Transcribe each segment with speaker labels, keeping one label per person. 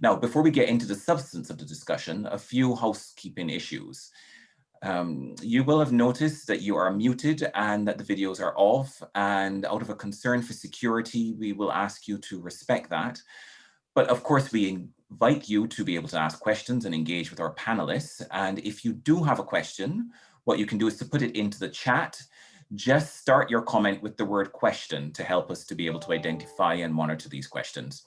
Speaker 1: Now, before we get into the substance of the discussion, a few housekeeping issues. You will have noticed that you are muted and that the videos are off, and out of a concern for security, we will ask you to respect that. But of course, we invite you to be able to ask questions and engage with our panelists. And if you do have a question, what you can do is to put it into the chat. Just start your comment with the word question to help us to be able to identify and monitor these questions.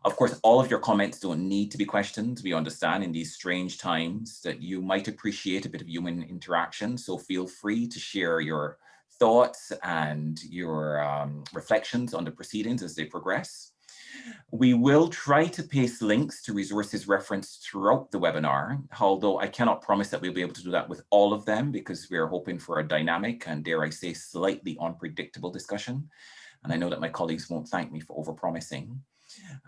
Speaker 1: Of course, all of your comments don't need to be questions. We understand in these strange times that you might appreciate a bit of human interaction. So feel free to share your thoughts and your reflections on the proceedings as they progress. We will try to paste links to resources referenced throughout the webinar, although I cannot promise that we'll be able to do that with all of them because we are hoping for a dynamic and, dare I say, slightly unpredictable discussion. And I know that my colleagues won't thank me for overpromising.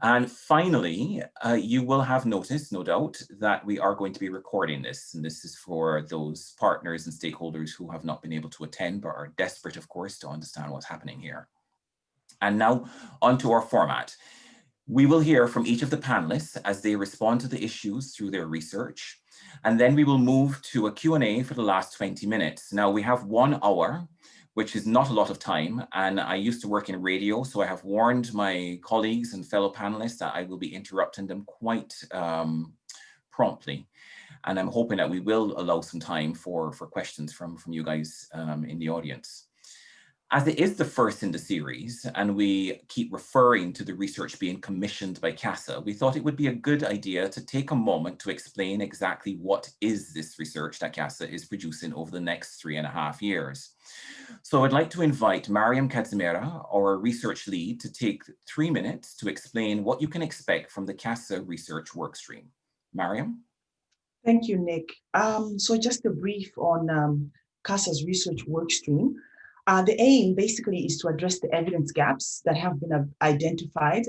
Speaker 1: And finally, you will have noticed, no doubt, that we are going to be recording this. And this is for those partners and stakeholders who have not been able to attend, but are desperate, of course, to understand what's happening here. And now onto our format. We will hear from each of the panelists as they respond to the issues through their research. And then we will move to a Q&A for the last 20 minutes. Now we have 1 hour, which is not a lot of time. And I used to work in radio, so I have warned my colleagues and fellow panelists that I will be interrupting them quite promptly. And I'm hoping that we will allow some time for questions from you guys in the audience. As it is the first in the series, and we keep referring to the research being commissioned by CASA, we thought it would be a good idea to take a moment to explain exactly what is this research that CASA is producing over the next 3.5 years. So I'd like to invite Mariam Kadzimera, our research lead, to take 3 minutes to explain what you can expect from the CASA research workstream. Mariam?
Speaker 2: Thank you, Nick. So just a brief on CASA's research workstream. The aim basically is to address the evidence gaps that have been identified,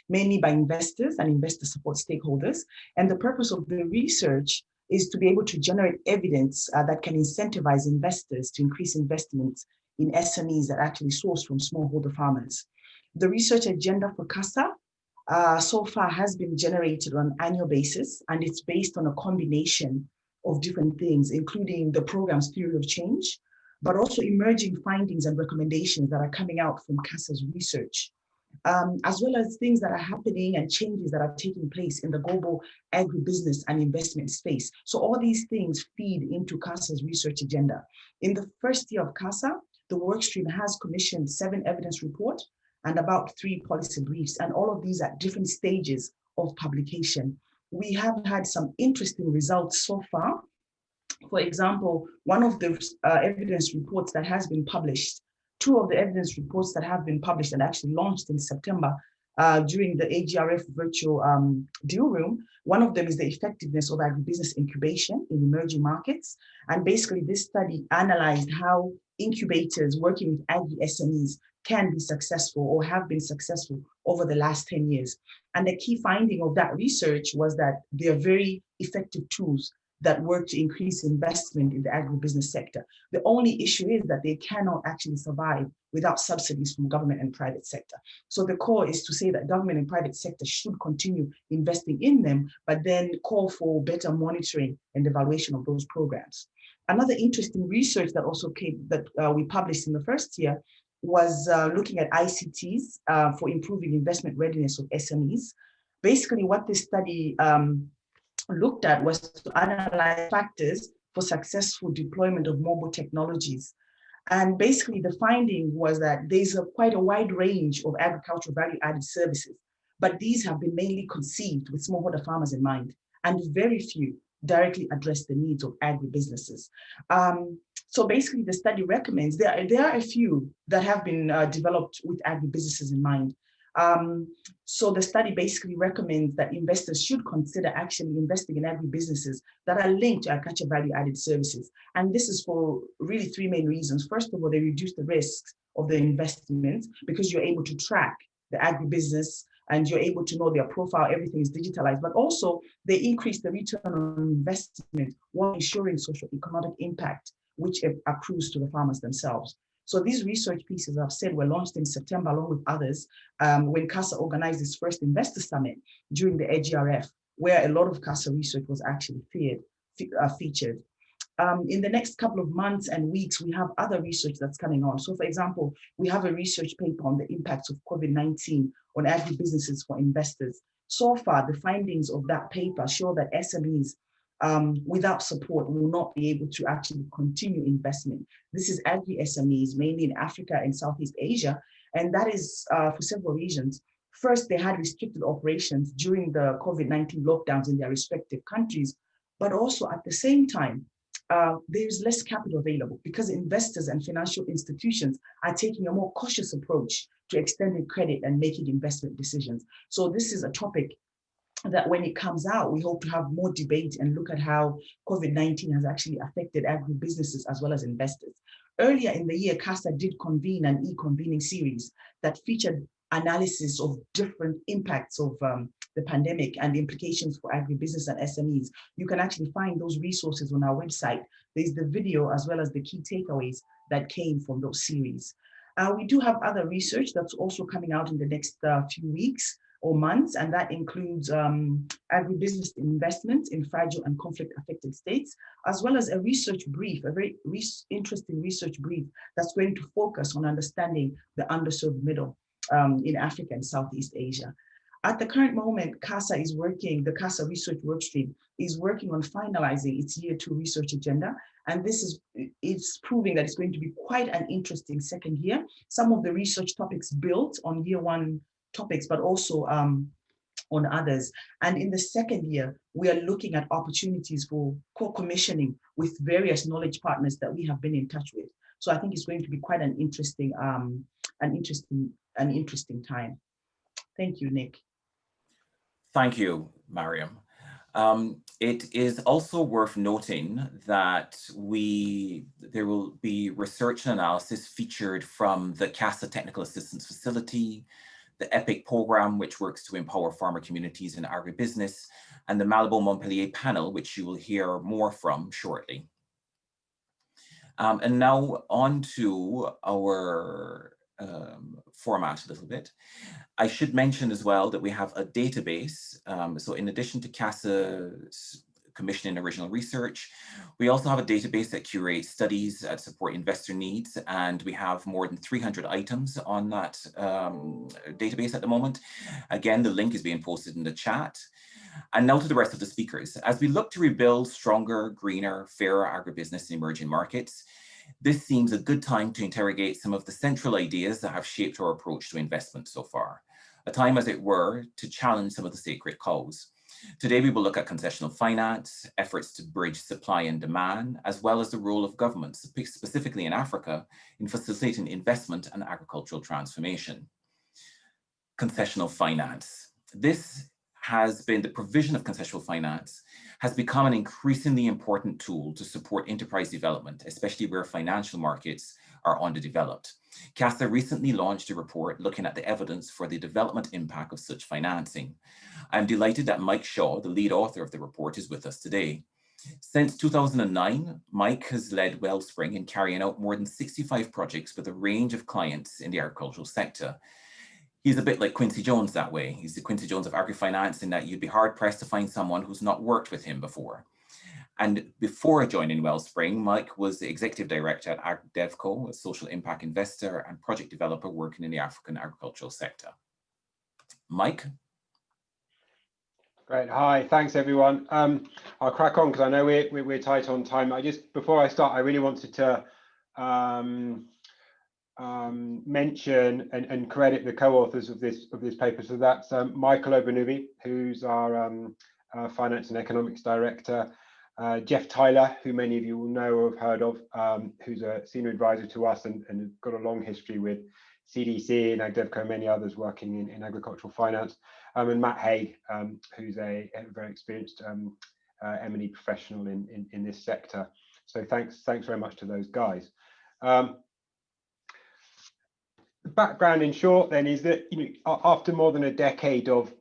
Speaker 2: mainly by investors and investor support stakeholders. And the purpose of the research is to be able to generate evidence that can incentivize investors to increase investments in SMEs that actually source from smallholder farmers. The research agenda for CASA so far has been generated on an annual basis, and it's based on a combination of different things, including the program's theory of change, but also emerging findings and recommendations that are coming out from CASA's research, as well as things that are happening and changes that are taking place in the global agribusiness and investment space. So all these things feed into CASA's research agenda. In the first year of CASA, the workstream has commissioned 7 evidence reports and about 3 policy briefs, and all of these at different stages of publication. We have had some interesting results so far. For example, one of the evidence reports that has been published, 2 of the evidence reports that have been published and actually launched in September during the AGRF virtual deal room. One of them is the effectiveness of agribusiness incubation in emerging markets. And basically this study analyzed how incubators working with agri-SMEs can be successful or have been successful over the last 10 years. And the key finding of that research was that they are very effective tools that work to increase investment in the agribusiness sector. The only issue is that they cannot actually survive without subsidies from government and private sector. So the core is to say that government and private sector should continue investing in them, but then call for better monitoring and evaluation of those programs. Another interesting research that also came, that we published in the first year, was looking at ICTs for improving investment readiness of SMEs. Basically what this study looked at was to analyze factors for successful deployment of mobile technologies. And basically the finding was that there's quite a wide range of agricultural value-added services, but these have been mainly conceived with smallholder farmers in mind, and very few directly address the needs of agribusinesses. So basically the study recommends, there are a few that have been developed with agribusinesses in mind. So the study basically recommends that investors should consider actually investing in agribusinesses that are linked to agriculture value-added services. And this is for really 3 main reasons. First of all, they reduce the risks of the investment because you're able to track the agribusiness and you're able to know their profile, everything is digitalized, but also they increase the return on investment while ensuring social economic impact, which accrues to the farmers themselves. So these research pieces, I've said, were launched in September along with others when CASA organized its first investor summit during the AGRF, where a lot of CASA research was actually featured. In the next couple of months and weeks, we have other research that's coming on. So for example, we have a research paper on the impacts of COVID-19 on agribusinesses for investors. So far, the findings of that paper show that SMEs without support will not be able to actually continue investment. This is agri-SMEs, mainly in Africa and Southeast Asia, and that is for several reasons. First, they had restricted operations during the COVID-19 lockdowns in their respective countries, but also at the same time, there's less capital available because investors and financial institutions are taking a more cautious approach to extending credit and making investment decisions. So this is a topic that when it comes out, we hope to have more debate and look at how COVID-19 has actually affected agribusinesses as well as investors. Earlier in the year, CASA did convene an e-convening series that featured analysis of different impacts of the pandemic and the implications for agribusiness and SMEs. You can actually find those resources on our website. There's the video as well as the key takeaways that came from those series. We do have other research that's also coming out in the next few weeks or months, and that includes agribusiness investments in fragile and conflict-affected states, as well as a research brief, a very interesting research brief that's going to focus on understanding the underserved middle in Africa and Southeast Asia. At the current moment, CASA is working, the CASA research workstream is working on finalizing its year 2 research agenda. And this is, it's proving that it's going to be quite an interesting second year. Some of the research topics built on year 1 topics, but also on others. And in the second year, we are looking at opportunities for co-commissioning with various knowledge partners that we have been in touch with. So I think it's going to be quite an interesting time. Thank you, Nick.
Speaker 1: Thank you, Mariam. It is also worth noting that there will be research and analysis featured from the CASA Technical Assistance Facility, the EPIC program, which works to empower farmer communities in agribusiness, and the Malabo-Montpellier panel, which you will hear more from shortly. And now on to our format a little bit. I should mention as well that we have a database. So in addition to CASA's commissioning original research, we also have a database that curates studies that support investor needs, and we have more than 300 items on that database at the moment. Again, the link is being posted in the chat. And now to the rest of the speakers. As we look to rebuild stronger, greener, fairer agribusiness in emerging markets, this seems a good time to interrogate some of the central ideas that have shaped our approach to investment so far. A time, as it were, to challenge some of the sacred cows. Today, we will look at concessional finance, efforts to bridge supply and demand, as well as the role of governments, specifically in Africa, in facilitating investment and agricultural transformation. Concessional finance. The provision of concessional finance has become an increasingly important tool to support enterprise development, especially where financial markets are underdeveloped. CASA recently launched a report looking at the evidence for the development impact of such financing. I'm delighted that Mike Shaw, the lead author of the report, is with us today. Since 2009, Mike has led Wellspring in carrying out more than 65 projects with a range of clients in the agricultural sector. He's a bit like Quincy Jones that way. He's the Quincy Jones of agri-finance in that you'd be hard-pressed to find someone who's not worked with him before. And before joining Wellspring, Mike was the executive director at Agri-Devco, a social impact investor and project developer working in the African agricultural sector. Mike?
Speaker 3: Great. Hi, thanks everyone. I'll crack on because I know we're tight on time. Before I start, I really wanted to mention and credit the co-authors of this paper. So that's Michael Obenubi, who's our finance and economics director, Jeff Tyler, who many of you will know or have heard of, who's a senior advisor to us and got a long history with CDC and Agdevco and many others working in agricultural finance, and Matt Haig, who's a very experienced M&E professional in this sector. So thanks very much to those guys. The background in short then is that after more than a decade of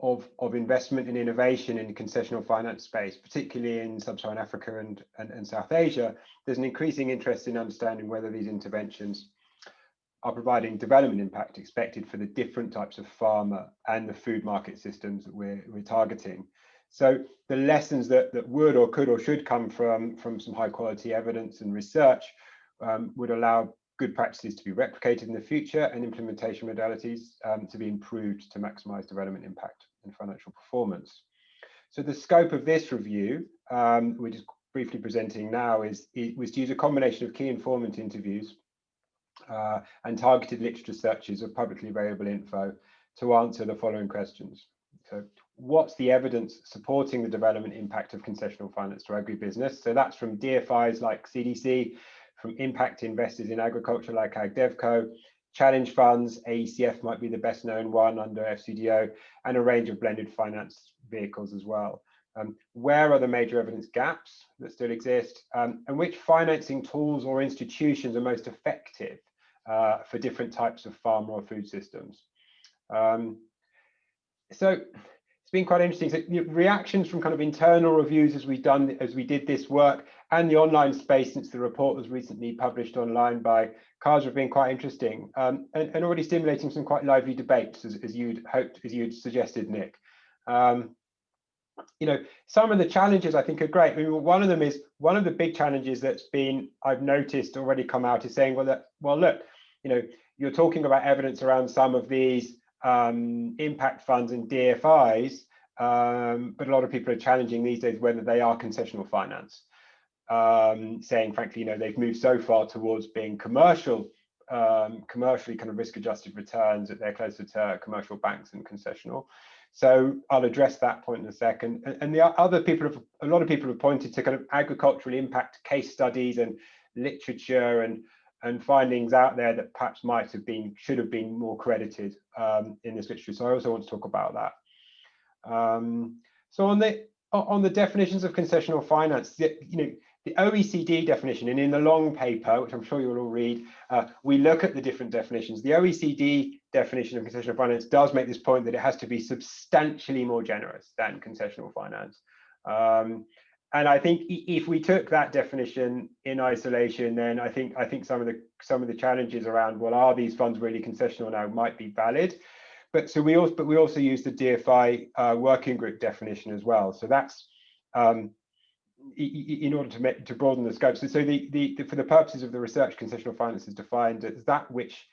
Speaker 3: investment and innovation in the concessional finance space, particularly in sub-Saharan Africa and South Asia, there's an increasing interest in understanding whether these interventions are providing development impact expected for the different types of farmer and the food market systems that we're targeting. So the lessons that would or could or should come from some high quality evidence and research would allow good practices to be replicated in the future and implementation modalities to be improved to maximize development impact and financial performance. So the scope of this review, we're just briefly presenting now, was to use a combination of key informant interviews and targeted literature searches of publicly available info to answer the following questions. So what's the evidence supporting the development impact of concessional finance to agribusiness? So that's from DFIs like CDC, from impact investors in agriculture like AgDevCo, challenge funds, AECF might be the best known one under FCDO, and a range of blended finance vehicles as well. Where are the major evidence gaps that still exist, and which financing tools or institutions are most effective for different types of farm or food systems? So it's been quite interesting. So, reactions from kind of internal reviews as we did this work, and the online space since the report was recently published online by CASA have been quite interesting, and already stimulating some quite lively debates, as you'd suggested, Nick. Some of the challenges I think are great. I mean, one of the big challenges I've noticed already come out is saying, well, look, you're talking about evidence around some of these impact funds and DFIs, but a lot of people are challenging these days whether they are concessional finance, saying, frankly, they've moved so far towards being commercially kind of risk-adjusted returns that they're closer to commercial banks and concessional. So I'll address that point in a second. And a lot of people have pointed to kind of agricultural impact case studies and literature and findings out there that perhaps should have been more credited in this literature. So I also want to talk about that. So on the definitions of concessional finance, the OECD definition, and in the long paper, which I'm sure you'll all read, we look at the different definitions. The OECD definition of concessional finance does make this point that it has to be substantially more generous than concessional finance. And I think if we took that definition in isolation, then I think some of the challenges around, well, are these funds really concessional now, might be valid. But we also use the DFI working group definition as well. So that's in order to broaden the scope. So for the purposes of the research, concessional finance is defined as that which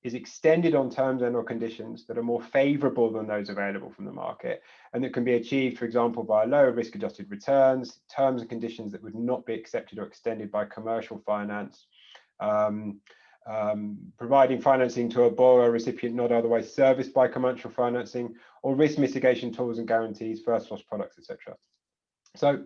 Speaker 3: is extended on terms and or conditions that are more favorable than those available from the market, and that can be achieved, for example, by lower risk-adjusted returns, terms and conditions that would not be accepted or extended by commercial finance, providing financing to a borrower recipient not otherwise serviced by commercial financing, or risk mitigation tools and guarantees, first loss products, etc. So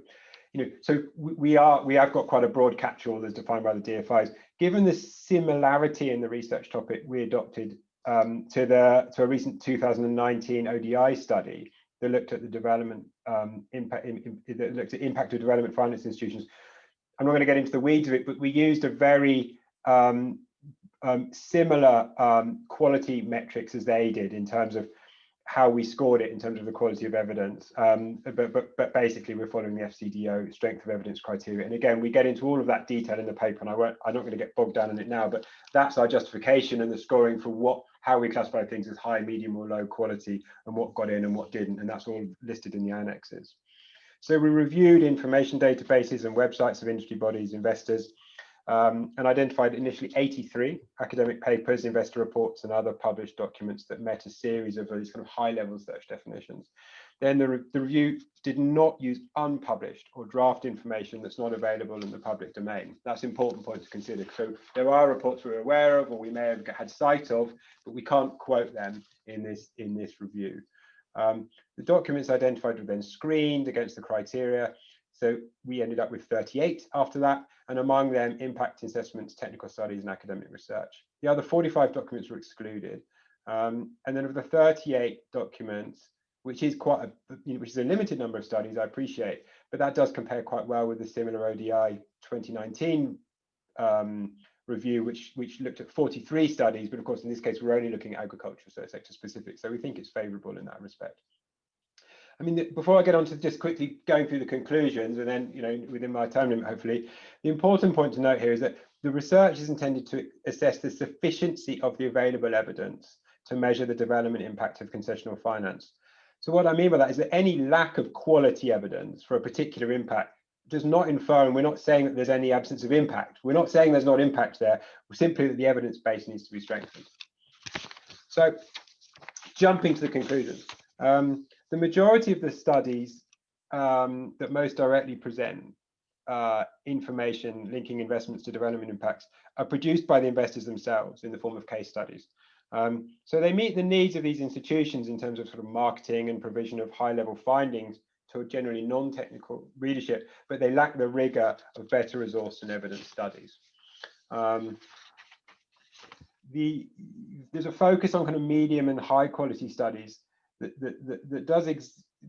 Speaker 3: we have got quite a broad catch-all as defined by the DFIs. Given the similarity in the research topic, we adopted to a recent 2019 ODI study that looked at the development impact of development finance institutions. I'm not going to get into the weeds of it, but we used a very similar quality metrics as they did in terms of how we scored it in terms of the quality of evidence, but basically we're following the FCDO strength of evidence criteria. And again, we get into all of that detail in the paper, and I'm not going to get bogged down in it now, but that's our justification and the scoring for how we classify things as high, medium, or low quality, and what got in and what didn't, and that's all listed in the annexes. So we reviewed information databases and websites of industry bodies, investors, and identified initially 83 academic papers, investor reports, and other published documents that met a series of these kind of high-level search definitions. Then the review did not use unpublished or draft information that's not available in the public domain. That's an important point to consider. So there are reports we're aware of, or we may have had sight of, but we can't quote them in this review. The documents identified were then screened against the criteria. So we ended up with 38 after that, and among them, impact assessments, technical studies, and academic research. The other 45 documents were excluded. And then of the 38 documents, which is a limited number of studies, I appreciate, but that does compare quite well with the similar ODI 2019 review, which looked at 43 studies, but of course, in this case, we're only looking at agriculture, so it's sector specific. So we think it's favorable in that respect. I mean, before I get on to just quickly going through the conclusions, and then, within my time limit, hopefully, the important point to note here is that The research is intended to assess the sufficiency of the available evidence to measure the development impact of concessional finance. So what I mean by that is that any lack of quality evidence for a particular impact does not infer, and we're not saying that there's any absence of impact. We're not saying there's not impact there, simply that the evidence base needs to be strengthened. So jumping to the conclusions, the majority of the studies that most directly present information linking investments to development impacts are produced by the investors themselves in the form of case studies. So they meet the needs of these institutions in terms of sort of marketing and provision of high-level findings to a generally non-technical readership, but they lack the rigor of better resource and evidence studies. There's a focus on kind of medium and high quality studies that does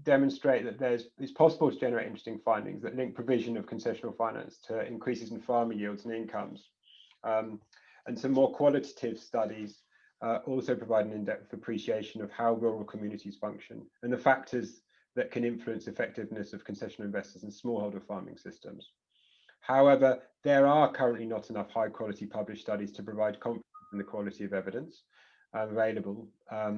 Speaker 3: demonstrate that it's possible to generate interesting findings that link provision of concessional finance to increases in farmer yields and incomes. And some more qualitative studies also provide an in-depth appreciation of how rural communities function and the factors that can influence effectiveness of concessional investors and smallholder farming systems. However, there are currently not enough high quality published studies to provide confidence in the quality of evidence available,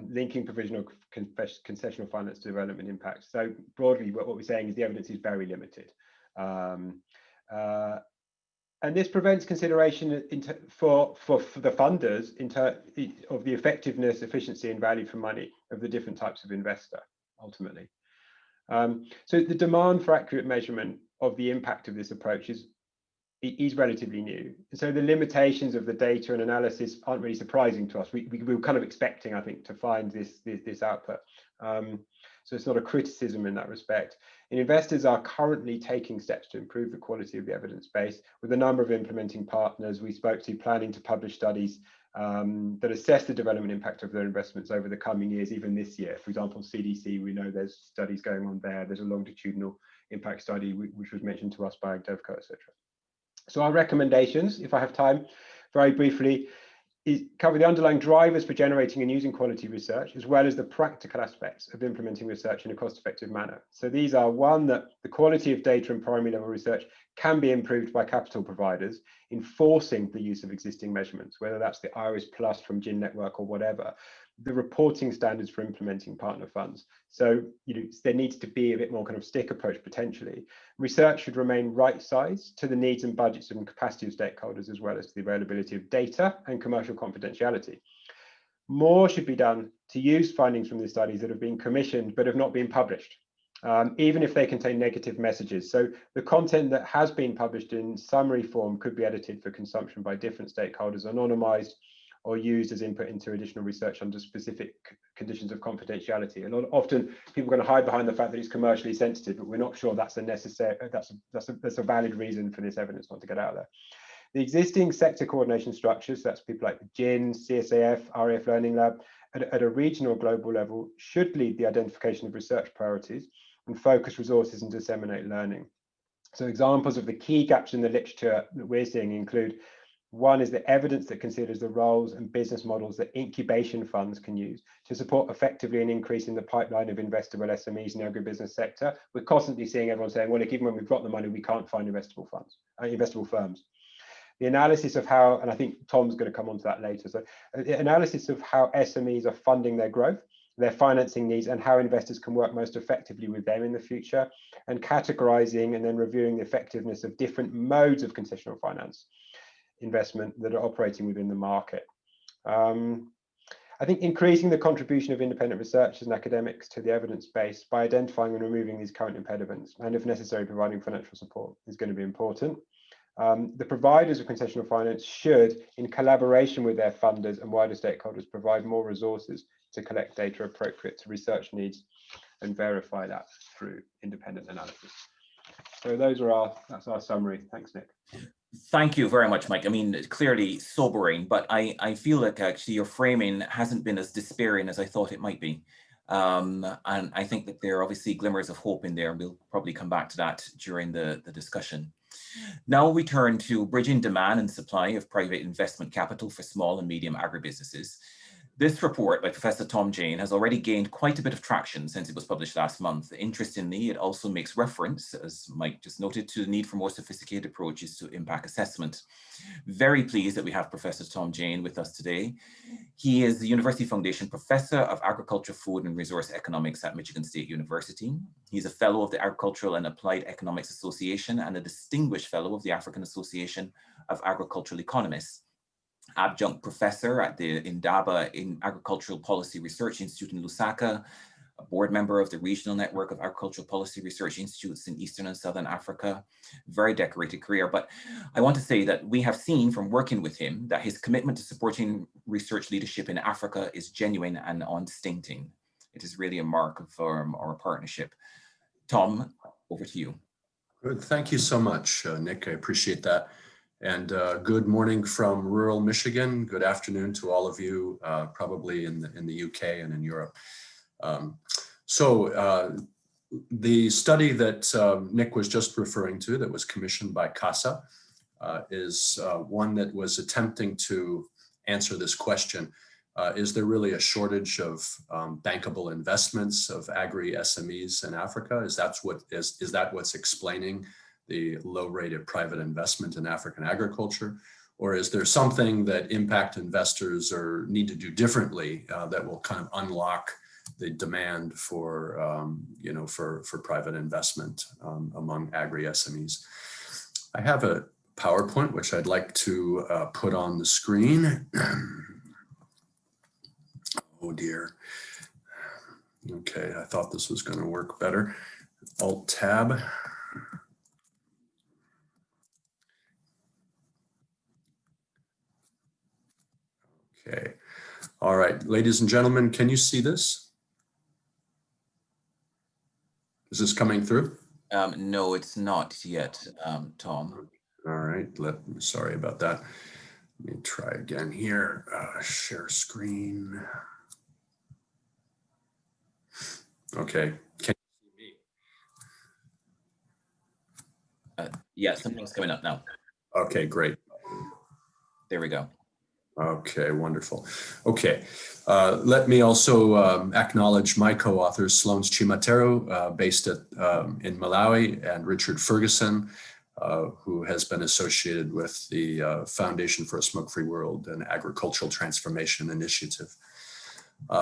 Speaker 3: linking provision of concessional finance to development impacts. So broadly, what we're saying is the evidence is very limited. And this prevents consideration for the funders of the effectiveness, efficiency, and value for money of the different types of investor, ultimately. So the demand for accurate measurement of the impact of this approach is relatively new. And so the limitations of the data and analysis aren't really surprising to us. We were kind of expecting, I think, to find this output. So it's not a criticism in that respect. And investors are currently taking steps to improve the quality of the evidence base, with a number of implementing partners we spoke to planning to publish studies that assess the development impact of their investments over the coming years, even this year. For example, CDC, we know there's studies going on there. There's a longitudinal impact study which was mentioned to us by Agri-Business, etc. So our recommendations, if I have time, very briefly, cover the underlying drivers for generating and using quality research, as well as the practical aspects of implementing research in a cost-effective manner. So these are: one, that the quality of data and primary level research can be improved by capital providers, enforcing the use of existing measurements, whether that's the IRIS Plus from GIN Network or whatever, the reporting standards for implementing partner funds. So there needs to be a bit more kind of stick approach potentially. Research should remain right-sized to the needs and budgets and capacity of stakeholders, as well as to the availability of data and commercial confidentiality. More should be done to use findings from these studies that have been commissioned but have not been published, even if they contain negative messages. So the content that has been published in summary form could be edited for consumption by different stakeholders, anonymized, or used as input into additional research under specific conditions of confidentiality. And often people are going to hide behind the fact that it's commercially sensitive, but we're not sure that's a valid reason for this evidence not to get out there. The existing sector coordination structures, that's people like GIN, CSAF, RAF Learning Lab, at a regional or global level, should lead the identification of research priorities and focus resources and disseminate learning. So examples of the key gaps in the literature that we're seeing include: one is the evidence that considers the roles and business models that incubation funds can use to support effectively an increase in the pipeline of investable SMEs in the agribusiness sector. We're constantly seeing everyone saying, well, even when we've got the money, we can't find investable firms. The analysis of how, and I think Tom's going to come on to that later, so the analysis of how SMEs are funding their growth, their financing needs, and how investors can work most effectively with them in the future, and categorizing and then reviewing the effectiveness of different modes of concessional finance investment that are operating within the market. I think increasing the contribution of independent researchers and academics to the evidence base by identifying and removing these current impediments, and if necessary, providing financial support, is going to be important. The providers of concessional finance should, in collaboration with their funders and wider stakeholders, provide more resources to collect data appropriate to research needs and verify that through independent analysis. So that's our summary. Thanks, Nick.
Speaker 1: Thank you very much, Mike. I mean, clearly sobering, but I feel like actually your framing hasn't been as despairing as I thought it might be. And I think that there are obviously glimmers of hope in there, and we'll probably come back to that during the discussion. Now we turn to bridging demand and supply of private investment capital for small and medium agribusinesses. This report by Professor Tom Jane has already gained quite a bit of traction since it was published last month. Interestingly, it also makes reference, as Mike just noted, to the need for more sophisticated approaches to impact assessment. Very pleased that we have Professor Tom Jane with us today. He is the University Foundation Professor of Agriculture, Food and Resource Economics at Michigan State University. He's a Fellow of the Agricultural and Applied Economics Association and a Distinguished Fellow of the African Association of Agricultural Economists. Adjunct professor at the Indaba in Agricultural Policy Research Institute in Lusaka, a board member of the Regional Network of Agricultural Policy Research Institutes in Eastern and Southern Africa. Very decorated career, but I want to say that we have seen from working with him that his commitment to supporting research leadership in Africa is genuine and unstinting. It is really a mark of our partnership. Tom, over to you.
Speaker 4: Good. Thank you so much, Nick. I appreciate that. And good morning from rural Michigan. Good afternoon to all of you, probably in the UK and in Europe. The study that Nick was just referring to, that was commissioned by CASA, is one that was attempting to answer this question. Is there really a shortage of bankable investments of agri-SMEs in Africa? Is that what's explaining the low rate of private investment in African agriculture? Or is there something that impact investors or need to do differently that will kind of unlock the demand for, for private investment among agri-SMEs? I have a PowerPoint, which I'd like to put on the screen. Oh dear. Okay, I thought this was going to work better. Alt-Tab. Okay. All right, ladies and gentlemen, can you see this? Is this coming through?
Speaker 1: No, it's not yet, Tom.
Speaker 4: All right, sorry about that. Let me try again here. Share screen. Okay, can you see me?
Speaker 1: Yeah, something's coming up now.
Speaker 4: Okay, great.
Speaker 1: There we go.
Speaker 4: Okay, wonderful. Okay, let me also acknowledge my co-authors, Sloanes Chimatero, based in Malawi, and Richard Ferguson, who has been associated with the Foundation for a Smoke-Free World and Agricultural Transformation Initiative.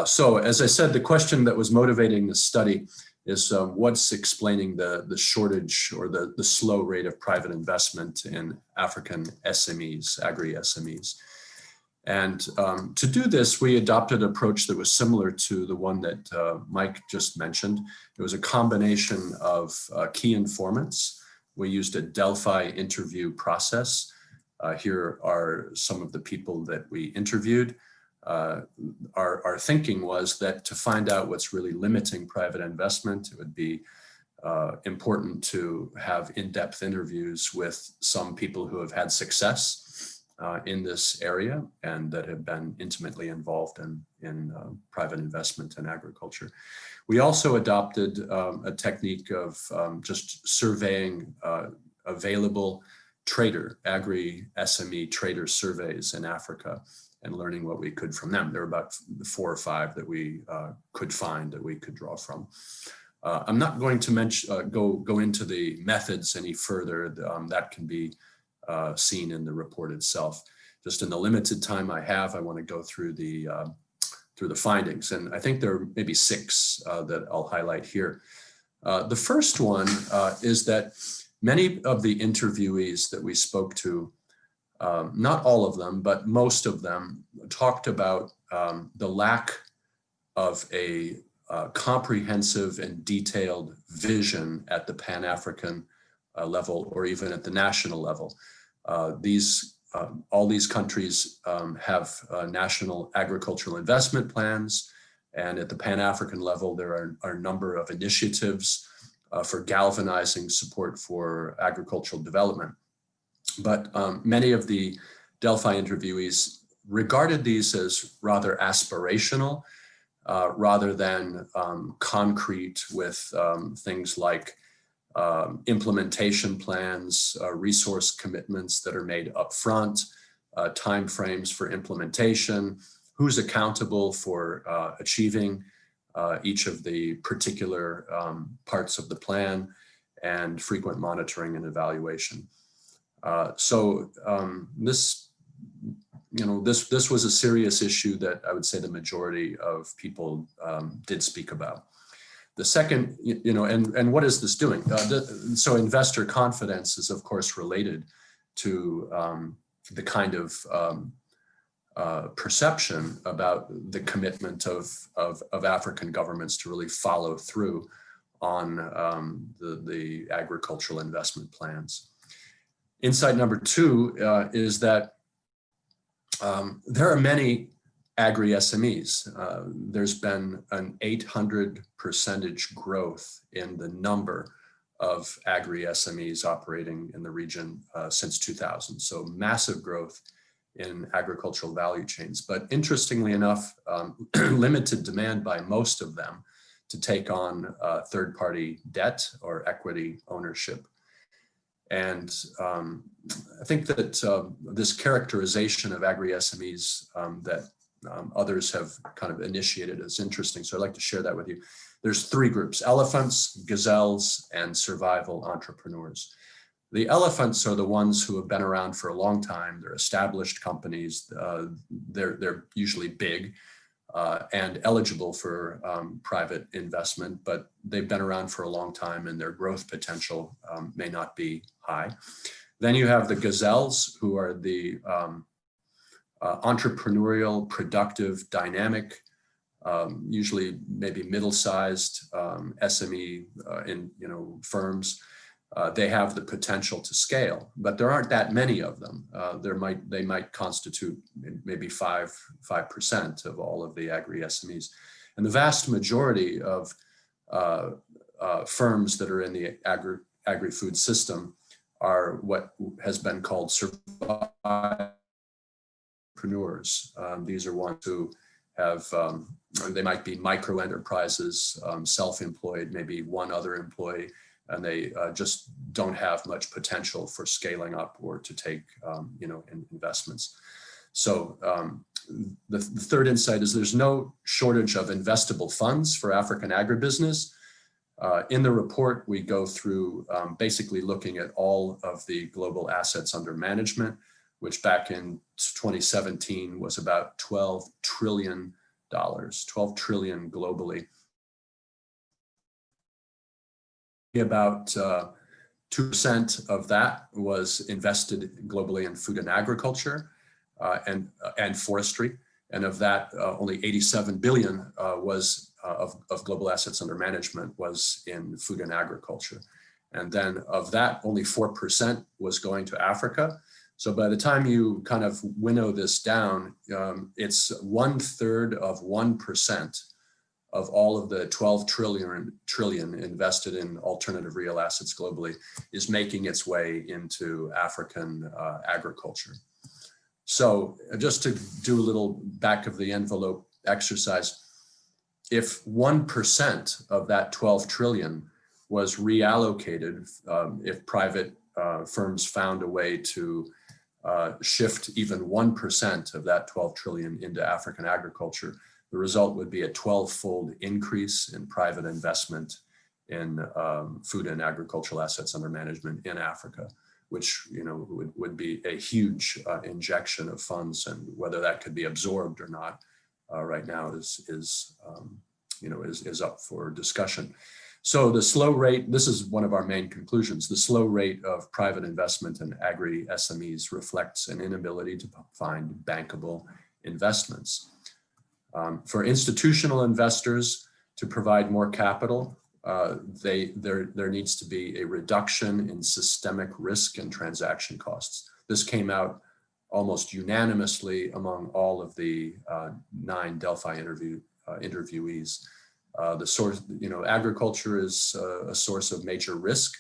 Speaker 4: So as I said, the question that was motivating the study is what's explaining the shortage or the slow rate of private investment in African SMEs, agri-SMEs. And to do this, we adopted an approach that was similar to the one that Mike just mentioned. It was a combination of key informants. We used a Delphi interview process. Here are some of the people that we interviewed. Our thinking was that to find out what's really limiting private investment, it would be important to have in-depth interviews with some people who have had success in this area and that have been intimately involved in private investment in agriculture. We also adopted a technique of just surveying available agri-SME trader surveys in Africa and learning what we could from them. There are about 4 or 5 that we could find that we could draw from. I'm not going to go into the methods any further. That can be seen in the report itself. Just in the limited time I have, I want to go through the findings, and I think there are maybe 6 that I'll highlight here. The first one is that many of the interviewees that we spoke to, not all of them, but most of them talked about the lack of a comprehensive and detailed vision at the Pan-African level or even at the national level. All these countries have national agricultural investment plans, and at the Pan-African level, there are a number of initiatives for galvanizing support for agricultural development. But many of the Delphi interviewees regarded these as rather aspirational, rather than concrete with things like implementation plans, resource commitments that are made upfront, timeframes for implementation, who's accountable for achieving each of the particular parts of the plan, and frequent monitoring and evaluation. This was a serious issue that I would say the majority of people did speak about. The second, and what is this doing? So investor confidence is of course related to the kind of perception about the commitment of African governments to really follow through on the agricultural investment plans. Insight number two is that there are many agri-SMEs. There's been an 800% growth in the number of agri-SMEs operating in the region since 2000. So massive growth in agricultural value chains. But interestingly enough, limited demand by most of them to take on third-party debt or equity ownership. And I think that this characterization of agri-SMEs that others have kind of initiated is interesting. So I'd like to share that with you. There's three groups: elephants, gazelles, and survival entrepreneurs. The elephants are the ones who have been around for a long time. They're established companies. They're usually big and eligible for private investment, but they've been around for a long time and their growth potential may not be high. Then you have the gazelles, who are the entrepreneurial, productive, dynamic, usually maybe middle-sized SME firms. They have the potential to scale, but there aren't that many of them. They might constitute maybe 5% of all of the agri-SMEs. And the vast majority of firms that are in the agri-food system are what has been called survivor entrepreneurs. These are ones who have, they might be micro enterprises, self-employed, maybe one other employee, and they just don't have much potential for scaling up or to take, investments. So the third insight is there's no shortage of investable funds for African agribusiness. In the report, we go through basically looking at all of the global assets under management, which back in 2017 was about $12 trillion, 12 trillion globally. About 2% of that was invested globally in food and agriculture and forestry. And of that, only 87 billion was of global assets under management was in food and agriculture. And then of that, only 4% was going to Africa. So by the time you kind of winnow this down, it's 1/3 of 1% of all of the 12 trillion invested in alternative real assets globally is making its way into African agriculture. So just to do a little back of the envelope exercise, if 1% of that 12 trillion was reallocated, if private firms found a way to shift even 1% of that 12 trillion into African agriculture, the result would be a 12-fold increase in private investment in food and agricultural assets under management in Africa, which would be a huge injection of funds, and whether that could be absorbed or not right now is up for discussion. So the slow rate, this is one of our main conclusions, the slow rate of private investment in agri-SMEs reflects an inability to find bankable investments. For institutional investors to provide more capital, there needs to be a reduction in systemic risk and transaction costs. This came out almost unanimously among all of the 9 Delphi interviewees. The source, agriculture is a source of major risk.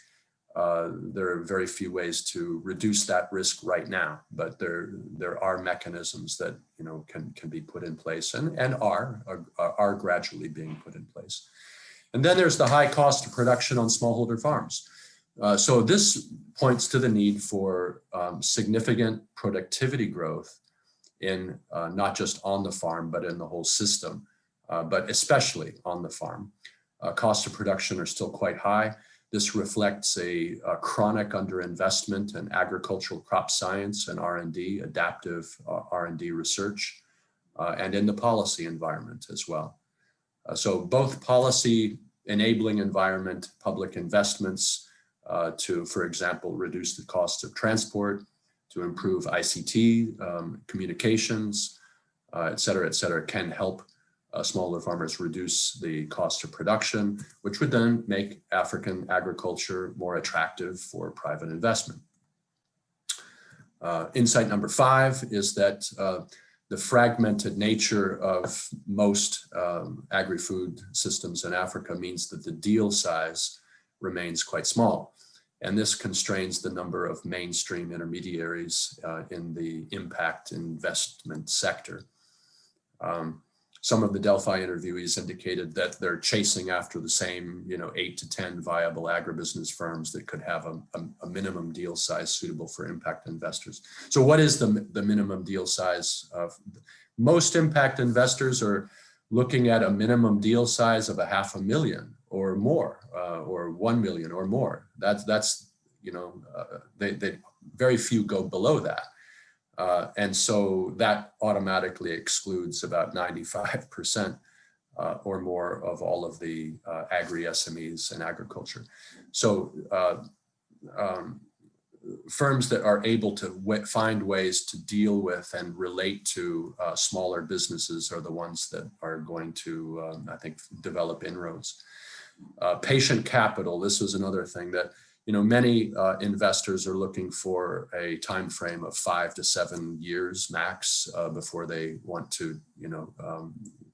Speaker 4: There are very few ways to reduce that risk right now, but there are mechanisms that can be put in place and are gradually being put in place. And then there's the high cost of production on smallholder farms. So this points to the need for significant productivity growth in not just on the farm, but in the whole system, but especially on the farm. Costs of production are still quite high. This reflects a chronic underinvestment in agricultural crop science and R&D, adaptive R&D research, and in the policy environment as well. So both policy enabling environment, public investments to, for example, reduce the cost of transport, to improve ICT, communications, et cetera, can help smaller farmers reduce the cost of production, which would then make African agriculture more attractive for private investment. Insight number 5 is that the fragmented nature of most agri-food systems in Africa means that the deal size remains quite small. And this constrains the number of mainstream intermediaries in the impact investment sector. Some of the Delphi interviewees indicated that they're chasing after the same, 8 to 10 viable agribusiness firms that could have a minimum deal size suitable for impact investors. So what is the minimum deal size? Most impact investors are looking at a minimum deal size of $500,000 or more, or 1 million or more. That's they very few go below that. And so that automatically excludes about 95% or more of all of the agri-SMEs in agriculture. So firms that are able to find ways to deal with and relate to smaller businesses are the ones that are going to, I think, develop inroads. Patient capital, this was another thing that many investors are looking for a time frame of 5 to 7 years max before they want to,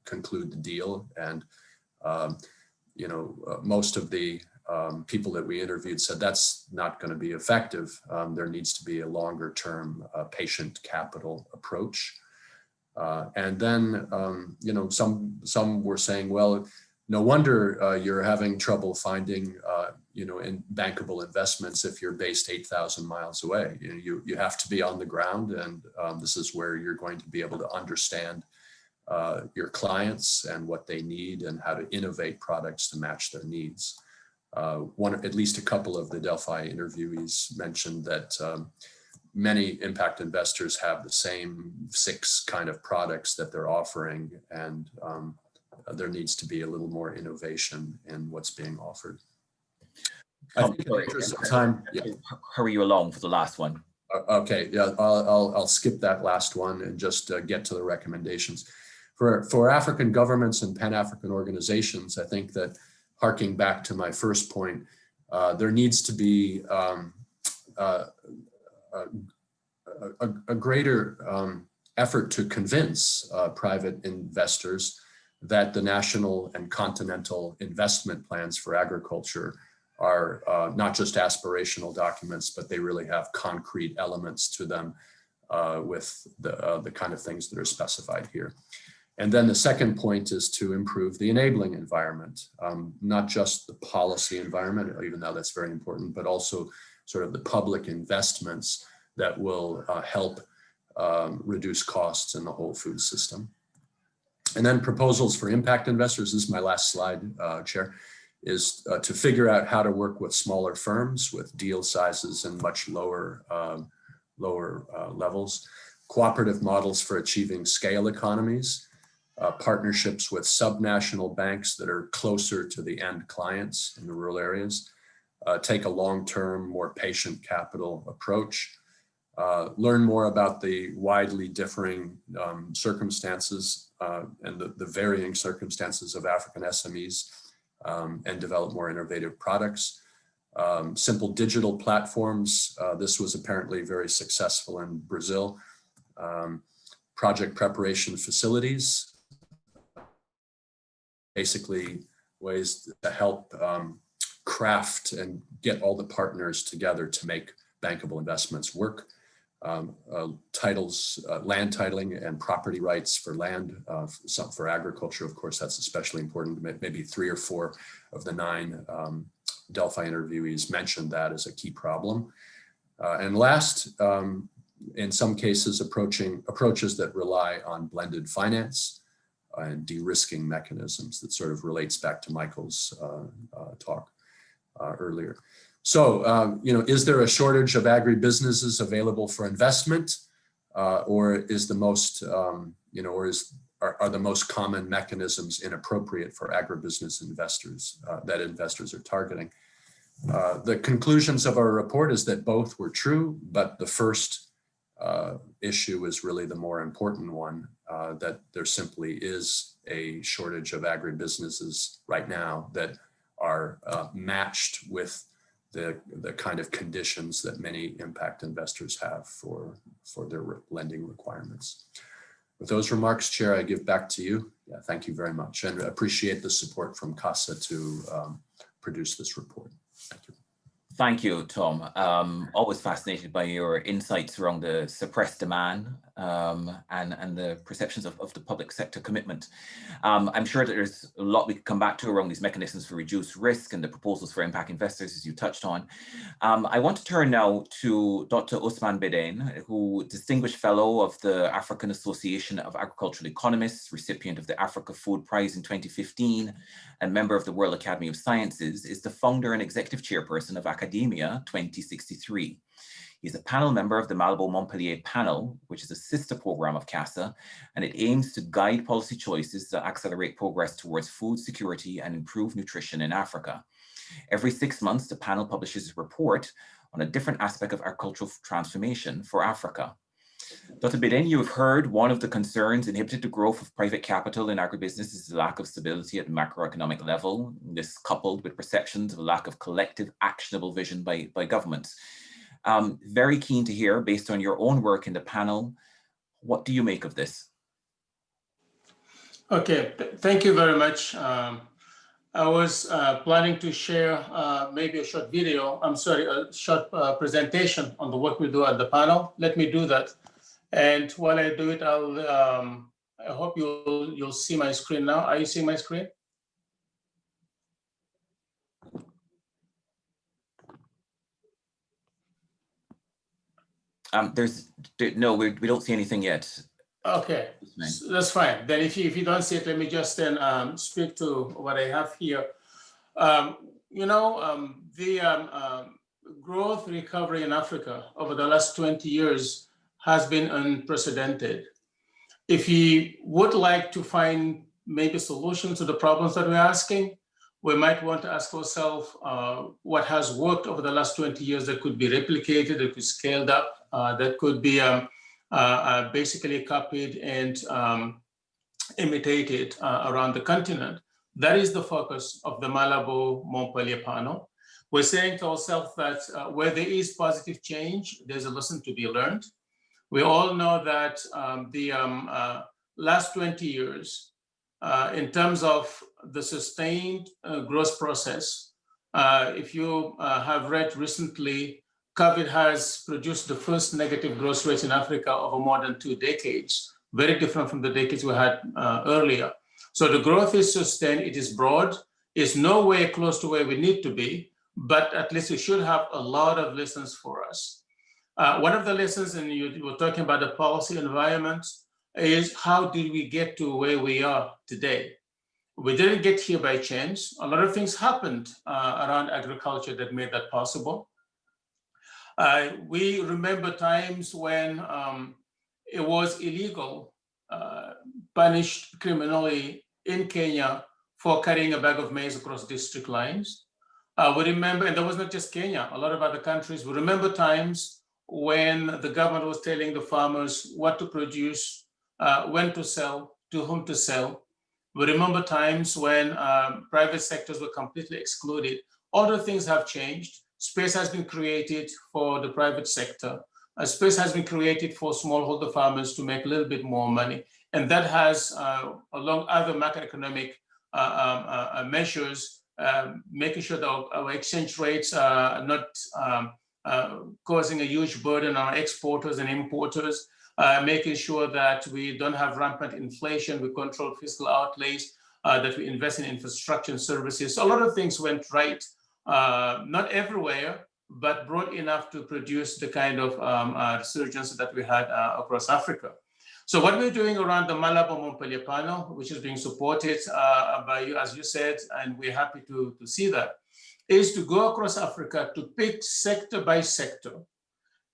Speaker 4: conclude the deal. And most of the people that we interviewed said that's not going to be effective. There needs to be a longer term patient capital approach. And then, some were saying, well, no wonder you're having trouble finding, in bankable investments if you're based 8,000 miles away. You have to be on the ground, and this is where you're going to be able to understand your clients and what they need and how to innovate products to match their needs. At least a couple of the Delphi interviewees mentioned that many impact investors have the same 6 kind of products that they're offering, and there needs to be a little more innovation in what's being offered. I think in the interest of time, yeah.
Speaker 1: Hurry you along for the last one.
Speaker 4: Okay, yeah, I'll skip that last one and just get to the recommendations. For African governments and Pan-African organizations, I think that, harking back to my first point, there needs to be a greater effort to convince private investors that the national and continental investment plans for agriculture are not just aspirational documents, but they really have concrete elements to them with the kind of things that are specified here. And then the second point is to improve the enabling environment, not just the policy environment, even though that's very important, but also sort of the public investments that will help reduce costs in the whole food system. And then proposals for impact investors, this is my last slide, Chair, is to figure out how to work with smaller firms with deal sizes and much lower levels, cooperative models for achieving scale economies, partnerships with subnational banks that are closer to the end clients in the rural areas, take a long-term, more patient capital approach, learn more about the widely differing circumstances and the varying circumstances of African SMEs, and develop more innovative products. Simple digital platforms, this was apparently very successful in Brazil. Project preparation facilities, basically ways to help craft and get all the partners together to make bankable investments work. Titles, land titling and property rights for land, some for agriculture, of course, that's especially important. Maybe 3 or 4 of the 9 Delphi interviewees mentioned that as a key problem. And last, in some cases approaches that rely on blended finance and de-risking mechanisms. That sort of relates back to Michael's talk earlier. So, is there a shortage of agribusinesses available for investment, or is the most, are the most common mechanisms inappropriate for agribusiness investors that investors are targeting? The conclusions of our report is that both were true, but the first issue is really the more important one, that there simply is a shortage of agribusinesses right now that are matched with the kind of conditions that many impact investors have for their lending requirements. With those remarks, Chair, I give back to you. Yeah, thank you very much, and appreciate the support from CASA to produce this report. Thank you.
Speaker 1: Thank you, Tom. Always fascinated by your insights around the suppressed demand and the perceptions of the public sector commitment. I'm sure that there's a lot we could come back to around these mechanisms for reduced risk and the proposals for impact investors, as you touched on. I want to turn now to Dr. Ousmane Beden, who Distinguished Fellow of the African Association of Agricultural Economists, recipient of the Africa Food Prize in 2015, and member of the World Academy of Sciences, is the founder and executive chairperson of Academia 2063. He's a panel member of the Malabo-Montpellier panel, which is a sister program of CASA, and it aims to guide policy choices that accelerate progress towards food security and improve nutrition in Africa. Every 6 months, the panel publishes a report on a different aspect of agricultural transformation for Africa. Dr. Beden, you have heard one of the concerns inhibiting the growth of private capital in agribusiness is the lack of stability at the macroeconomic level. This coupled with perceptions of a lack of collective actionable vision by governments. Very keen to hear, based on your own work in the panel, what do you make of this?
Speaker 5: Okay, thank you very much. I was planning to share maybe a short video, a short presentation on the work we do at the panel. Let me do that. And while I do it, I hope you'll see my screen now. Are you seeing my screen?
Speaker 1: No, we don't see anything yet.
Speaker 5: Okay, so that's fine. Then if you don't see it, let me just then speak to what I have here. The growth recovery in Africa over the last 20 years has been unprecedented. If you would like to find maybe solutions to the problems that we're asking, we might want to ask ourselves what has worked over the last 20 years that could be replicated, that could be scaled up, that could be basically copied and imitated around the continent. That is the focus of the Malabo-Montpellier panel. We're saying to ourselves that where there is positive change, there's a lesson to be learned. We all know that the last 20 years, in terms of the sustained growth process, if you have read recently, COVID has produced the first negative growth rate in Africa over more than 2 decades, very different from the decades we had earlier. So the growth is sustained, it is broad, it's nowhere close to where we need to be, but at least it should have a lot of lessons for us. One of the lessons, and you were talking about the policy environment, is how did we get to where we are today? We didn't get here by chance. A lot of things happened around agriculture that made that possible. We remember times when it was illegal, punished criminally in Kenya for carrying a bag of maize across district lines. We remember, and that was not just Kenya, a lot of other countries. We remember times when the government was telling the farmers what to produce, when to sell, to whom to sell. We remember times when private sectors were completely excluded. All the things have changed. Space has been created for the private sector. A space has been created for smallholder farmers to make a little bit more money. And that has, along other macroeconomic measures, making sure that our exchange rates are not causing a huge burden on exporters and importers, making sure that we don't have rampant inflation, we control fiscal outlays, that we invest in infrastructure and services. So a lot of things went right, not everywhere, but broad enough to produce the kind of resurgence that we had across Africa. So what we're doing around the Malabo-Montpellier panel, which is being supported by you, as you said, and we're happy to see that, is to go across Africa to pick sector by sector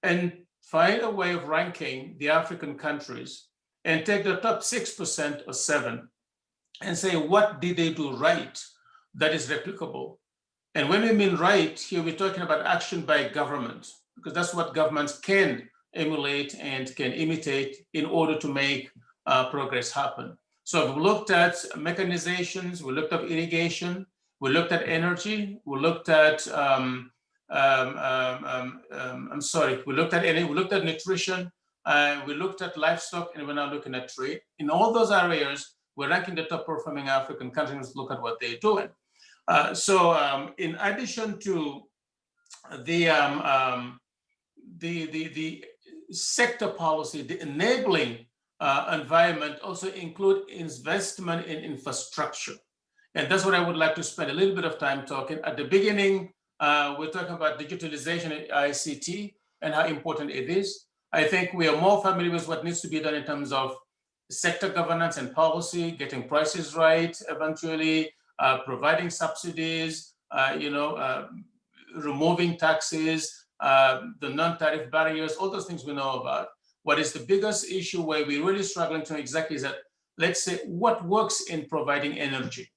Speaker 5: and find a way of ranking the African countries and take the top 6% or 7 and say, what did they do right that is replicable? And when we mean right, here we're talking about action by government, because that's what governments can emulate and can imitate in order to make progress happen. So we've looked at mechanizations, we looked at irrigation, we looked at energy, we looked at we looked at energy, we looked at nutrition, we looked at livestock, and we're now looking at trade. In all those areas, we're ranking the top performing African countries. Look at what they're doing. In addition to the sector policy, the enabling environment also include investment in infrastructure. And that's what I would like to spend a little bit of time talking. At the beginning, we're talking about digitalization and ICT and how important it is. I think we are more familiar with what needs to be done in terms of sector governance and policy, getting prices right, eventually providing subsidies, removing taxes, the non-tariff barriers, all those things we know about. What is the biggest issue where we're really struggling to know exactly is that, let's say, what works in providing energy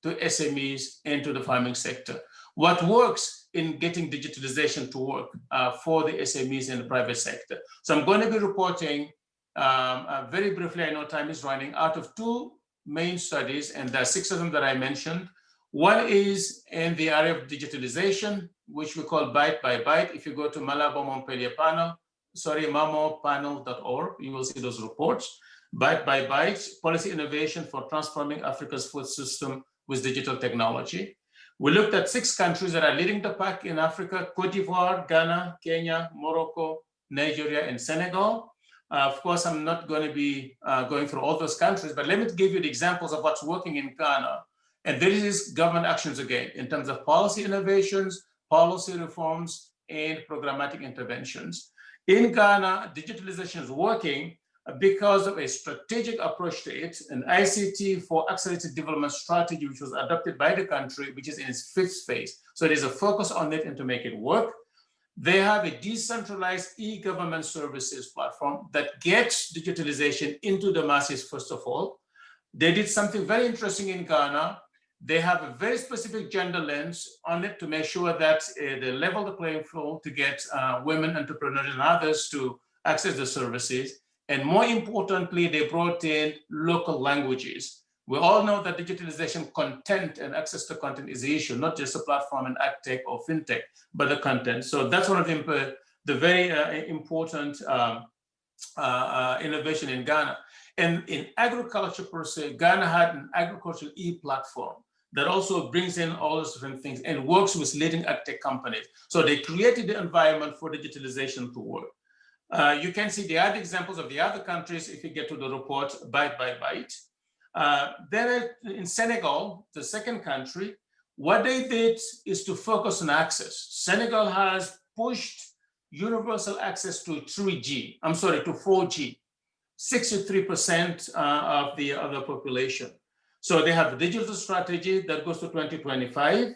Speaker 5: to SMEs and to the farming sector? What works in getting digitalization to work for the SMEs in the private sector? So I'm going to be reporting very briefly, I know time is running, out of 2 main studies, and there are 6 of them that I mentioned. One is in the area of digitalization, which we call Byte by Byte. If you go to Malabo-Montpellier panel, mamopanel.org, you will see those reports. Byte by Byte, policy innovation for transforming Africa's food system with digital technology. We looked at 6 countries that are leading the pack in Africa: Cote d'Ivoire, Ghana, Kenya, Morocco, Nigeria, and Senegal. Of course, I'm not going to be going through all those countries, but let me give you the examples of what's working in Ghana. And this is government actions again, in terms of policy innovations, policy reforms, and programmatic interventions. In Ghana, digitalization is working because of a strategic approach to it, an ICT for accelerated development strategy, which was adopted by the country, which is in its 5th phase. So there's a focus on it and to make it work. They have a decentralized e-government services platform that gets digitalization into the masses, first of all. They did something very interesting in Ghana. They have a very specific gender lens on it to make sure that they level the playing field to get women entrepreneurs and others to access the services. And more importantly, they brought in local languages. We all know that digitalization content and access to content is the issue, not just a platform in agtech or fintech, but the content. So that's one of the very important innovation in Ghana. And in agriculture per se, Ghana had an agricultural e-platform that also brings in all those different things and works with leading agtech companies. So they created the environment for digitalization to work. You can see the other examples of the other countries if you get to the report byte by byte. Then in Senegal, the second country, what they did is to focus on access. Senegal has pushed universal access to 4G, 63% of the population. So they have a digital strategy that goes to 2025.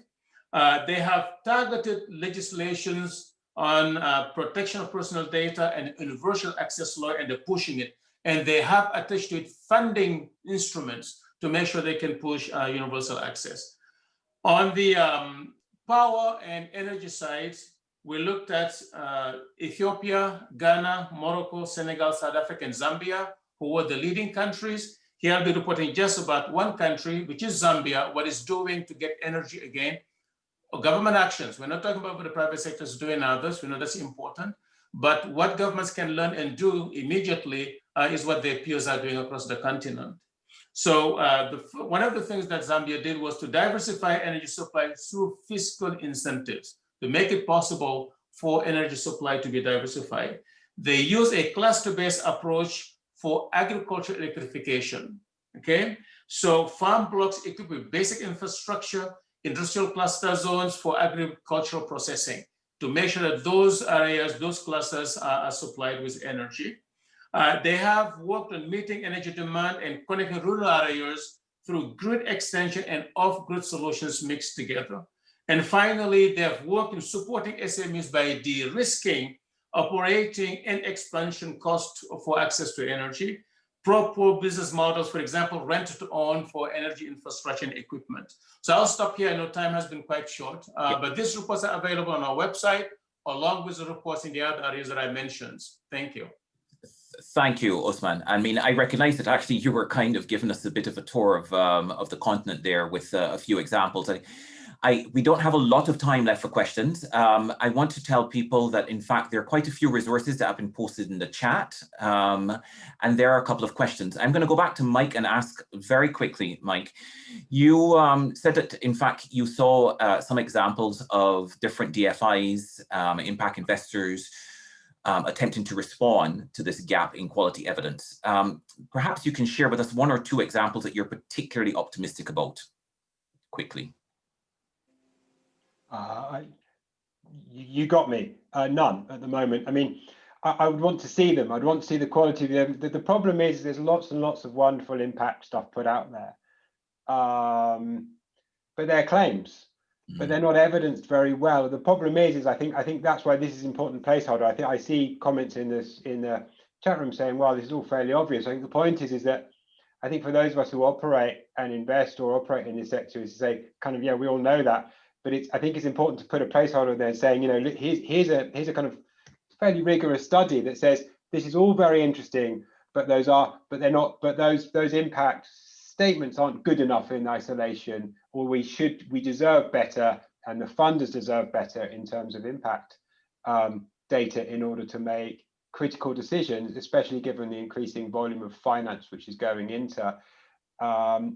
Speaker 5: They have targeted legislations on protection of personal data and universal access law, and they're pushing it. And they have attached to it funding instruments to make sure they can push universal access. On the power and energy side, we looked at Ethiopia, Ghana, Morocco, Senegal, South Africa, and Zambia, who were the leading countries. Here I'll be reporting just about one country, which is Zambia, what it's doing to get energy again. Government actions, we're not talking about what the private sector is doing others, we know that's important, but what governments can learn and do immediately is what their peers are doing across the continent. So one of the things that Zambia did was to diversify energy supply through fiscal incentives to make it possible for energy supply to be diversified. They use a cluster-based approach for agricultural electrification, okay? So farm blocks equipped with basic infrastructure, industrial cluster zones for agricultural processing. to make sure that those areas, those clusters are supplied with energy. They have worked on meeting energy demand and connecting rural areas through grid extension and off-grid solutions mixed together. And finally, they have worked in supporting SMEs by de-risking operating and expansion costs for access to energy, proper business models, for example, rent to own for energy infrastructure and equipment. So I'll stop here. I know time has been quite short, but these reports are available on our website, along with the reports in the other areas that I mentioned. Thank you.
Speaker 1: Thank you, Osman. I mean, I recognize that actually you were kind of giving us a bit of a tour of the continent there with a few examples. We don't have a lot of time left for questions. I want to tell people that, in fact, there are quite a few resources that have been posted in the chat, and there are a couple of questions. I'm going to go back to Mike and ask very quickly, Mike. You said that, in fact, you saw some examples of different DFIs, impact investors, attempting to respond to this gap in quality evidence. Perhaps you can share with us one or two examples that you're particularly optimistic about, quickly.
Speaker 3: You got me. None at the moment. I mean, I would want to see them. I'd want to see the quality of them. The problem is there's lots and lots of wonderful impact stuff put out there, but they're claims, but they're not evidenced very well. The problem is I think that's why this is an important placeholder. I think I see comments in the chat room saying, well, this is all fairly obvious. I think the point is that I think for those of us who operate and invest or operate in this sector is to say, kind of, yeah, we all know that. But I think it's important to put a placeholder there saying, you know, here's a kind of fairly rigorous study that says this is all very interesting, but those impact statements aren't good enough in isolation, or we deserve better, and the funders deserve better in terms of impact data in order to make critical decisions, especially given the increasing volume of finance which is going into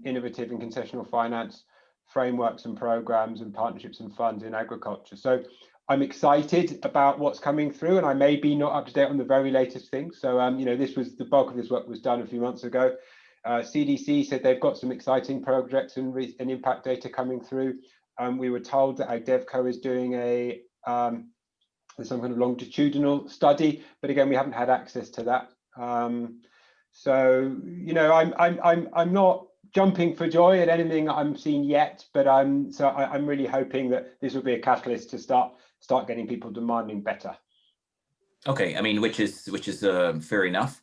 Speaker 3: innovative and concessional finance frameworks and programs and partnerships and funds in agriculture. So I'm excited about what's coming through, and I may be not up to date on the very latest things. So you know, the bulk of this work was done a few months ago. CDC said they've got some exciting projects and impact data coming through. We were told that AgDevCo is doing some kind of longitudinal study, but again, we haven't had access to that. So you know, I'm not jumping for joy at anything I'm seeing yet, but I'm really hoping that this will be a catalyst to start getting people demanding better.
Speaker 1: Okay, I mean, which is fair enough.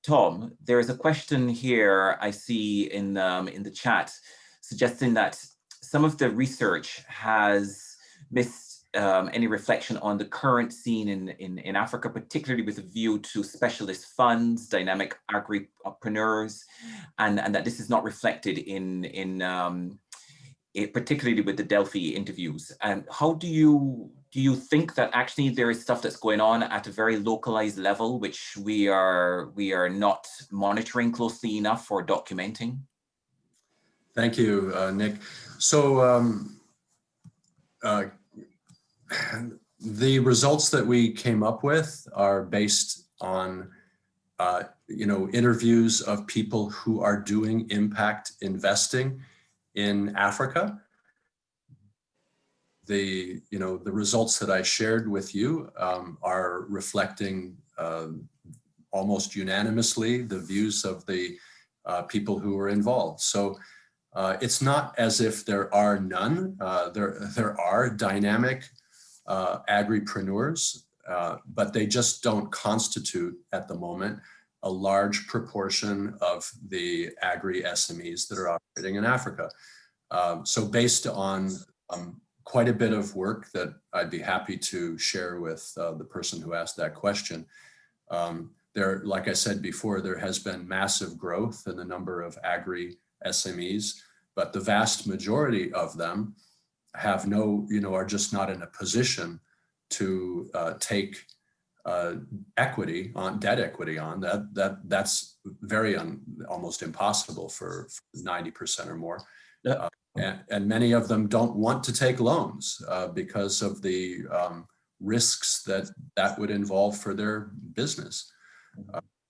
Speaker 1: Tom, there is a question here I see in the chat suggesting that some of the research has missed any reflection on the current scene in Africa, particularly with a view to specialist funds, dynamic agripreneurs, and that this is not reflected particularly with the Delphi interviews. And how do you think that actually there is stuff that's going on at a very localized level, which we are not monitoring closely enough or documenting?
Speaker 4: Thank you, Nick. So the results that we came up with are based on you know, interviews of people who are doing impact investing in Africa. The results that I shared with you are reflecting almost unanimously the views of the people who were involved. So it's not as if there are none. There are dynamic agripreneurs, but they just don't constitute at the moment a large proportion of the agri SMEs that are operating in Africa. So based on quite a bit of work that I'd be happy to share with the person who asked that question, like I said before, there has been massive growth in the number of agri SMEs, but the vast majority of them have are just not in a position to take debt equity on that's very almost impossible for 90% or more. And many of them don't want to take loans because of the risks that would involve for their business.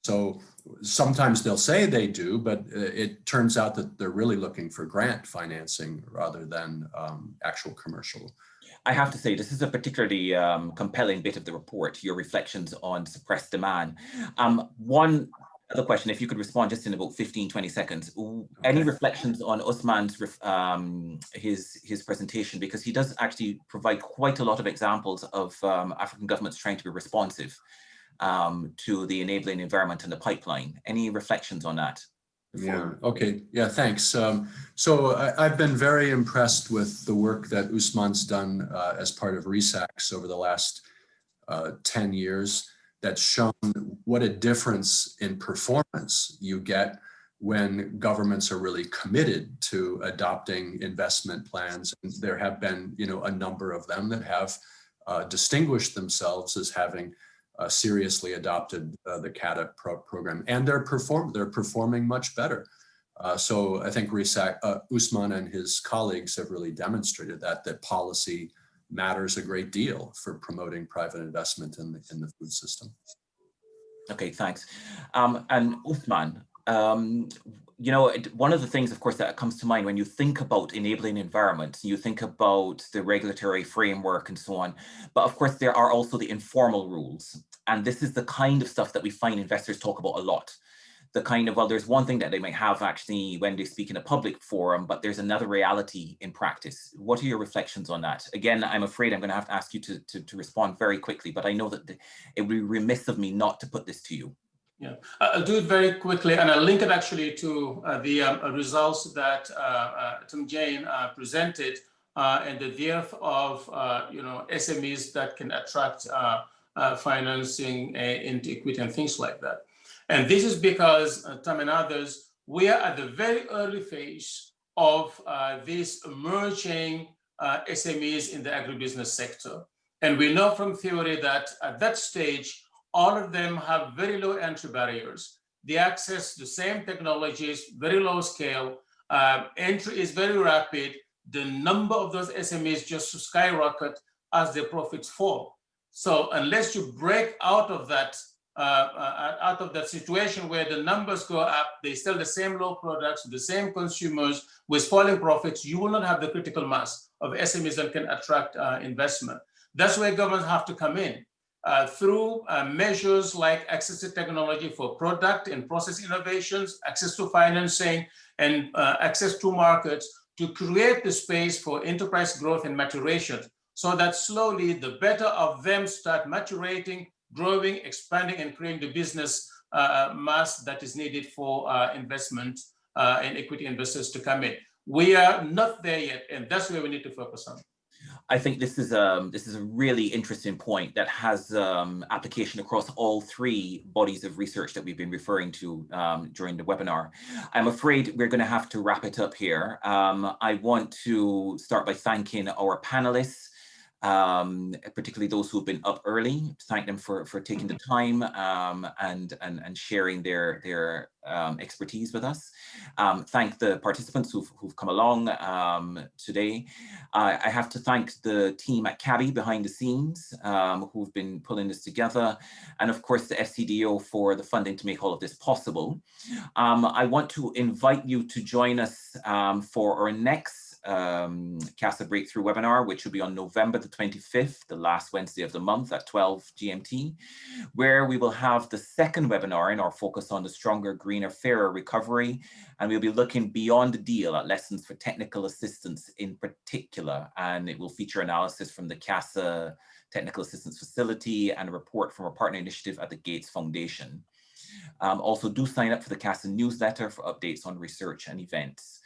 Speaker 4: So sometimes they'll say they do, but it turns out that they're really looking for grant financing rather than actual commercial.
Speaker 1: I have to say, this is a particularly compelling bit of the report, your reflections on suppressed demand. One other question, if you could respond just in about 15, 20 seconds. Any reflections on Usman's, his presentation, because he does actually provide quite a lot of examples of African governments trying to be responsive to the enabling environment in the pipeline. Any reflections on that?
Speaker 4: Yeah, okay, yeah, thanks. So I've been very impressed with the work that Usman's done as part of RESACS over the last 10 years. That's shown what a difference in performance you get when governments are really committed to adopting investment plans. And there have been, you know, a number of them that have distinguished themselves as having seriously adopted the CATA program, and they're performing much better. So I think Usman and his colleagues have really demonstrated that policy matters a great deal for promoting private investment in the food system.
Speaker 1: Okay, thanks. And Usman, you know, one of the things, of course, that comes to mind when you think about enabling environments, you think about the regulatory framework and so on. But of course, there are also the informal rules. And this is the kind of stuff that we find investors talk about a lot. The kind of, well, there's one thing that they might have actually when they speak in a public forum, but there's another reality in practice. What are your reflections on that? Again, I'm afraid I'm going to have to ask you to respond very quickly, but I know that it would be remiss of me not to put this to you.
Speaker 5: Yeah, I'll do it very quickly, and I'll link it actually to the results that Tim Jane presented and the depth of you know, SMEs that can attract financing into equity and things like that. And this is because, Tom and others, we are at the very early phase of these emerging SMEs in the agribusiness sector. And we know from theory that at that stage, all of them have very low entry barriers. They access the same technologies, very low scale. Entry is very rapid. The number of those SMEs just skyrocket as their profits fall. So unless you break out of that situation where the numbers go up, they sell the same low products, the same consumers with falling profits, you will not have the critical mass of SMEs that can attract investment. That's where governments have to come in through measures like access to technology for product and process innovations, access to financing, and access to markets to create the space for enterprise growth and maturation, so that slowly the better of them start maturating, growing, expanding, and creating the business mass that is needed for investment and equity investors to come in. We are not there yet, and that's where we need to focus on.
Speaker 1: I think this is a really interesting point that has application across all three bodies of research that we've been referring to during the webinar. I'm afraid we're going to have to wrap it up here. I want to start by thanking our panelists, particularly those who've been up early. Thank them for taking the time and sharing their expertise with us. Thank the participants who've come along today. I have to thank the team at CABI behind the scenes who've been pulling this together, and of course the FCDO for the funding to make all of this possible. I want to invite you to join us for our next CASA Breakthrough webinar, which will be on November the 25th, the last Wednesday of the month at 12 GMT, where we will have the second webinar in our focus on the stronger, greener, fairer recovery. And we'll be looking beyond the deal at lessons for technical assistance in particular. And it will feature analysis from the CASA Technical Assistance Facility and a report from our partner initiative at the Gates Foundation. Also, do sign up for the CASA newsletter for updates on research and events.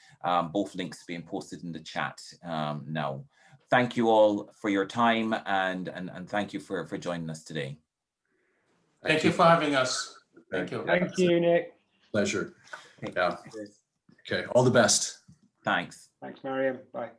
Speaker 1: Both links being posted in the chat now. Thank you all for your time and thank you for joining us today.
Speaker 5: Thank you for having us. Thank you.
Speaker 3: Thank you, Nick.
Speaker 4: Pleasure. Yeah. Okay. All the best.
Speaker 1: Thanks.
Speaker 3: Thanks, Mariam. Bye.